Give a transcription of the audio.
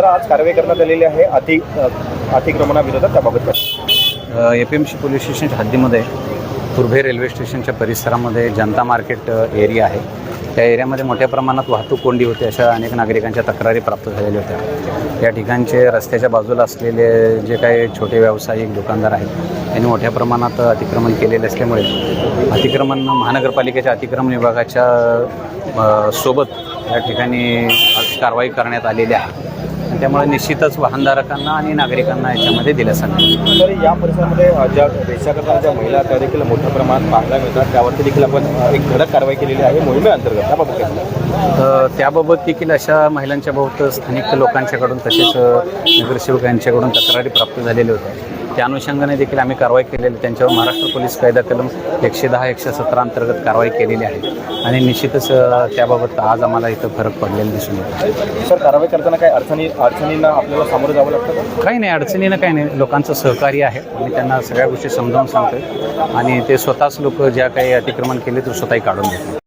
Sir, आज कारवाई करण्यात आलेली आहे अतिक्रमणाविरोधात, त्याबाबत APMC पोलीस स्टेशनच्या हद्दीमध्ये तुर्भे रेल्वे स्टेशनच्या परिसरामध्ये जनता मार्केट एरिया आहे. त्या एरियामध्ये मोठ्या प्रमाणात वाहतूक कोंडी होते अशा अनेक नागरिकांच्या तक्रारी प्राप्त झालेल्या होत्या. या ठिकाणचे रस्त्याच्या बाजूला असलेले जे काही छोटे व्यावसायिक दुकानदार आहेत त्यांनी मोठ्या प्रमाणात अतिक्रमण केलेले असल्यामुळे महानगरपालिकेच्या अतिक्रमण विभागाच्या सोबत या ठिकाणी आज कारवाई करण्यात आलेली आहे. त्यामुळे निश्चितच वाहनधारकांना आणि नागरिकांना याच्यामध्ये दिल्या सांगतात. तर या परिसरामध्ये ज्या रेषाकर्त्या ज्या महिला त्या देखील मोठ्या प्रमाणात पाहायला मिळतात, त्यावरती देखील आपण एक धडक कारवाई केलेली आहे मोहिमेअंतर्गत. त्याबाबत काय? त्याबाबत देखील अशा महिलांच्या बहुत स्थानिक लोकांच्याकडून तसेच नगरसेवक यांच्याकडून तक्रारी प्राप्त झालेल्या होत्या. त्या अनुषंगाने देखील आम्ही कारवाई केलेली. त्यांच्यावर महाराष्ट्र पोलीस कायदा कलम 110-117 अंतर्गत कारवाई केलेली आहे आणि निश्चितच त्याबाबत आज आम्हाला इथं फरक पडलेला दिसून येतो. सर, कारवाई करताना काही अडचणींना आपल्याला सामोरं जावं लागतं? काही नाही, अडचणीनं काही नाही. लोकांचं सहकार्य आहे आणि त्यांना सगळ्या गोष्टी समजावून सांगतोय आणि ते स्वतःच लोक ज्या काही अतिक्रमण केले ते स्वतःही काढून देतात.